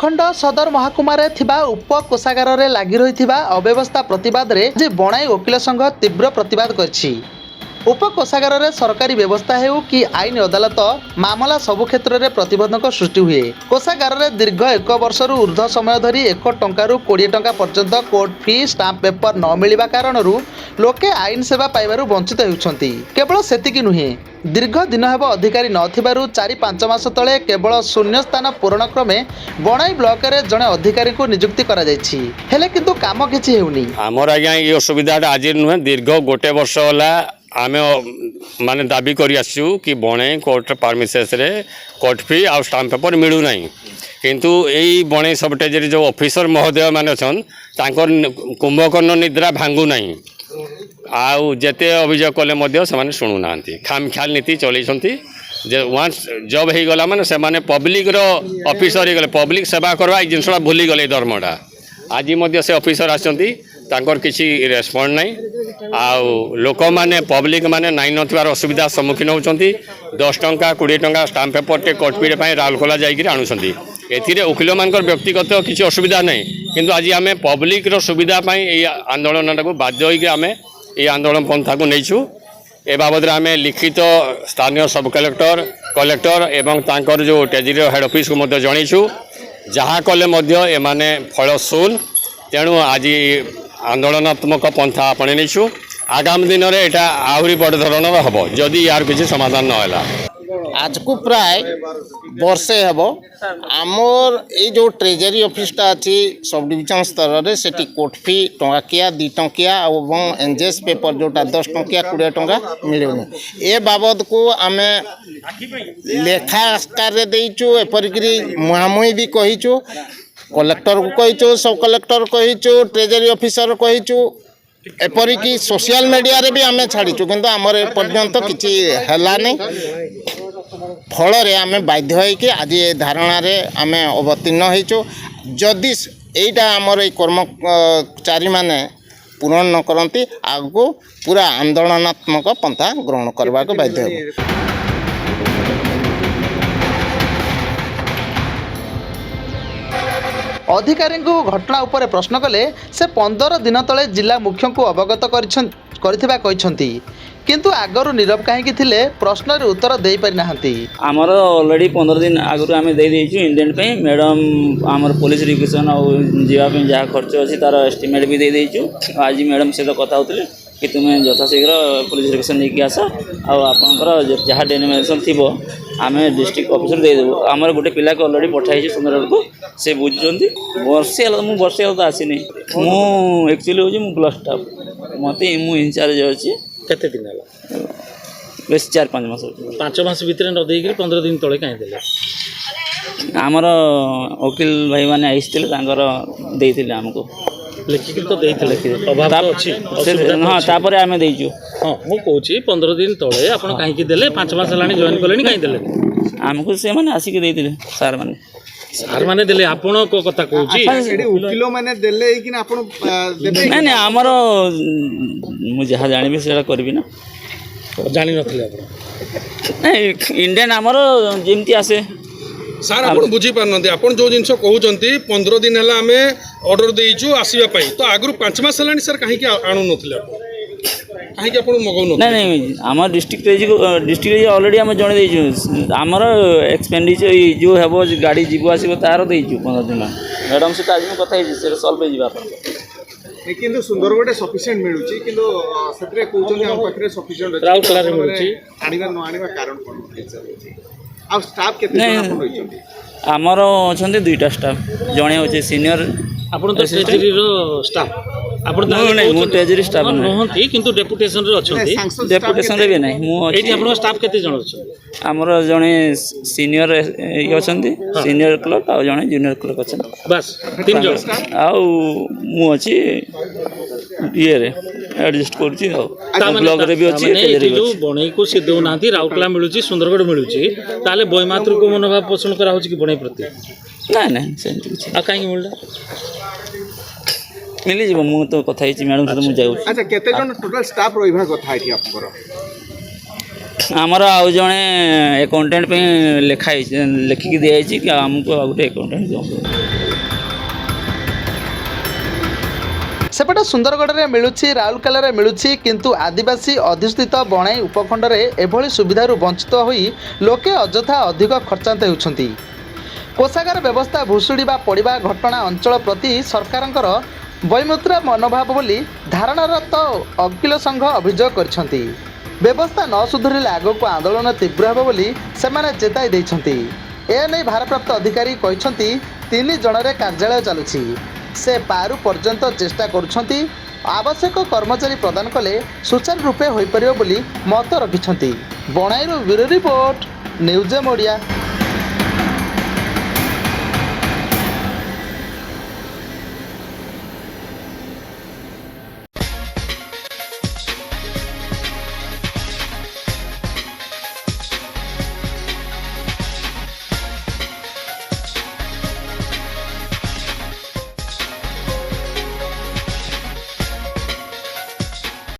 प्रखंड सदर महकुमारे थिबा उप कोषागार रे लागि रहिथिबा अव्यवस्था प्रतिवाद रे जे बणाई वकील संघ तीव्र प्रतिवाद करछि। उप कोषागार रे सरकारी व्यवस्था हेउ कि आईन अदालत मामला सबु क्षेत्र रे प्रतिबंधक सृष्टि हुए। कोषागार रे दीर्घ 1 वर्षरु ऊर्ध्व समय धरी 1 टंकारु 20 टंका पर्यंत कोर्ट फी स्टाम्प पेपर न मिलिबा कारणरू लोके आईन सेवा पाइबारु वंचित हेउछंती। केवल सेतिकी नुहे, दीर्घ दिन हेब अधिकारी नथिबारु 4-5 मास तले केवल शून्य स्थान पूरण क्रमे बणाई ब्लॉक रे जणे अधिकारी को नियुक्ति करा जायछि, हेले किंतु काम किछि हेउनी। हमर आज्ञा ये असुविधाटा आज नुहे, दीर्घ 1 वर्ष होला आमे माने दाबी करी आसु कि बणाई कोर्ट परमिशेस रे कोर्ट फी आ स्टाम्प पेपर मिलू नहीं, किंतु एई बणाई सबटेज रे जो ऑफिसर महोदय माने अछन तांकर कुंभकर्ण निद्रा भांगू नहीं। आउ जेते अभियोग कले मध्य से माने शुणु नांती, खाम ख्याल नीति चलैछंती। जे वंस जब हे गला माने से माने पब्लिक रो ऑफिसर हे गले, पब्लिक सेवा करवा ई जिनसला भूली गले धर्मटा। आज मध्य से ऑफिसर आछंती, तांकर किसी रेस्पॉन्ड नहीं। आउ लोक माने पब्लिक माने नाइ नथिबार असुविधा सम्मुखीन होउछंती। 10 टंका 20 टंका स्टाम्प पेपर टे कोर्ट फी पई राउरकेला जाइकि आणुछंती। एथिरे वकील मानकर व्यक्तिगत किसी असुविधा नहीं, किंतु आज आमे पब्लिक रो सुविधा पई ए आंदोलन को बाध्य होइकि आमे ए आंदोलन पंथा को नैछु। ए बाबद आमे लिखित स्थानीय सब कलेक्टर एवं तांकर जो टेजिरो हेड ऑफिस को मध्य जणैछु। जहाँ कले मध्य ए माने फल शून, तेणु आज आंदोलनात्मक पंथा आपणे नैछु। आगामी दिन में एटा आहुरी बड़ धरणर हम जदि यार किसी समाधान नहला। आज को प्राय वर्षे हेब आमर ये जो ट्रेजरी ऑफिसटा अच्छी सब डिविजन स्तर में से कोर्ट फी टंकिया 2 टंकिया और एनजेएस पेपर जोटा 10 टंकिया 20 टंका मिलूनी। ए बाबद को आम लेखा आकार देचु, एपरिक मुहांमुही भी कहीचु, कलेक्टर को कहीचु, सब कलेक्टर कहीचु, ट्रेजरी ऑफिसर कहीचु, एपरिक सोशल मीडिया रे भी आम छाड़ीचु, किंतु आमर एपर्यंत किसी है नहीं। फल आम बाध्य होइकि आज ये धारणा रे आम अवतीर्ण होइचु। जदि एटा आमर कर्मचारी माने पूरण न करती आगु पूरा आंदोलनात्मक पंथा ग्रहण करने को बाध्य हो। अधिकारी घटना उपरे प्रश्न कले से 15 दिन तले जिला मुख्य को अवगत करथिबा कहिसंती, किंतु आगरु नीरव कहीं थिले प्रश्न रे उत्तर दे पारि नाहंती। आमर ऑलरेडी 15 दिन आगरु आमे दे देइछु इंडेंट पे। मैडम आमर पुलिस रिक्वेशन और जीवा पे जहाँ खर्च अच्छी तार एस्टिमेट भी दे देइछु। आज मैडम से तो कथा होतले कि तुम्हें यथाशीघ्र पुलिस रिक्वेशन लेके आस आपर जहाँ डेनोमिनेशन थी आम डिस्ट्रिक्ट ऑफिसर दे देबू। आमर गोटे पिला को ऑलरेडी पठाई सुंदरगढ़ को, से बुझुंट वर्षे मुझे तो आसनी। मु एक्चुअली हूँ ब्लॉक स्टाफ, मत मु इनचार्ज अच्छी। केते दिन है? बेस 4-5 मास। 5 मास भीतर न देइकरी 15 दिन तले काहे देले? आमर वकील भाई माने आइसथिले, तांकर देइथिले हमको लिखिक तो देइथिले कि अभाव अछि। हां तापर आमे देइछु। हां मु कहूची 15 दिन तले आपण काहे कि देले? 5 मास लानी जॉइन करलेनी काहे देले? हमको से माने आसी के देइथिले सार माने देले। आपण को कथा कहूची एडी वकील माने देले कि आपण देबे? नहीं नहीं आमर मु जहाँ जानबी सेटा करबी ना। जानि नथिले आपण? नहीं इंडियन आमर जेमती आसे सार आपण बुझी पारनते। आपण जो जिंस कहउचंती 15 दिन हला आमे ऑर्डर देइछु आसीबा पई, तो आगरु 5 मास हलानी सर काहे कि आणु नथिले आपण? काहे कि आपण मगौ नथिले? नहीं नहीं आमर डिस्ट्रिक्ट ऑलरेडी आम जणे देइछु। आमर एक्सपेंडिचर जो हेबो गाड़ी जीव आसीबो तार देइछु 15 दिन। मैडम से आज कथा हे से सॉल्व हे जिबा आपण। किंतु सुंदरगढ़ सफिशिएंट मिलुची, किंतु सेतरे कहउचंती हम पाखरे सफिशिएंट राउरकेला रे मिलुची। आनिबा न आनिबा कारण कोन होइछ? आ स्टाफ केते जण आपण होइछंती? आमर अछंती 2टा स्टाफ, जणे होचे सीनियर। आपण तो ट्रेजरी रो स्टाफ? आपण तो नहीं मु ट्रेजरी स्टाफ नहंती, किंतु डेपुटेशन रे अछंती। डेपुटेशन रे भी नहीं मु एठी आपण स्टाफ केते जण अछि? आमर जणे सीनियर अछंती, सीनियर क्लर्क आ जणे जूनियर क्लर्क अछंती। बस 3 जण। आ मु अछि ये रे एडजस्ट करछि। ब्लॉक रे भी अछि, ट्रेजरी जो बणई को से देउ नांती राउरकेला मिलुची, सुंदरगढ़ मिलुची, ताले बयमात्र को मनोभाव पोषण करा होची कि बणई प्रति? नहीं नहीं सेंटी कुछ आ काहे मिलला? मिली जीव मु तो कथा हिची मैडम से मु जाउ। अच्छा केते जण टोटल स्टाफ रहिबा कथा है कि आपकर? ଆମର ଆଉ ଜଣେ ଆକାଉଣ୍ଟାଣ୍ଟ ପାଇଁ ଲେଖିକି ଦିଆଯାଇଛି କି ଆମକୁ ଆଉ ଗୋଟେ ଆକାଉଣ୍ଟାଣ୍ଟ ଦିଅନ୍ତୁ। ସେପଟେ ସୁନ୍ଦରଗଡ଼ରେ ମିଳୁଛି, ରାଉରକେଲାରେ ମିଳୁଛି, କିନ୍ତୁ ଆଦିବାସୀ ଅଧିଷ୍ଠିତ ବଣାଇ ଉପଖଣ୍ଡରେ ଏଭଳି ସୁବିଧାରୁ ବଞ୍ଚିତ ହୋଇ ଲୋକେ ଅଯଥା ଅଧିକ ଖର୍ଚ୍ଚାନ୍ତ ହେଉଛନ୍ତି। କୋଷାଗାର ବ୍ୟବସ୍ଥା ଭୁଷୁଡ଼ିବା ପଡ଼ିବା ଘଟଣା ଅଞ୍ଚଳ ପ୍ରତି ସରକାରଙ୍କର ବୈମୁତ୍ରା ମନୋଭାବ ବୋଲି ଧାରଣାରତ ଓକିଲ ସଂଘ ଅଭିଯୋଗ କରିଛନ୍ତି। ବ୍ୟବସ୍ଥା ନ ସୁଧୁରିଲେ ଆଗକୁ ଆନ୍ଦୋଳନ ତୀବ୍ର ହେବ ବୋଲି ସେମାନେ ଚେତାଇ ଦେଇଛନ୍ତି। ଏନେଇ ଭାରପ୍ରାପ୍ତ ଅଧିକାରୀ କହିଛନ୍ତି 3 ଜଣରେ କାର୍ଯ୍ୟାଳୟ ଚାଲୁଛି, ସେ ପାରୁ ପର୍ଯ୍ୟନ୍ତ ଚେଷ୍ଟା କରୁଛନ୍ତି, ଆବଶ୍ୟକ କର୍ମଚାରୀ ପ୍ରଦାନ କଲେ ସୁଚାରୁ ରୂପେ ହୋଇପାରିବ ବୋଲି ମତ ରଖିଛନ୍ତି। ବଣାଇରୁ bureau report, news M Odia.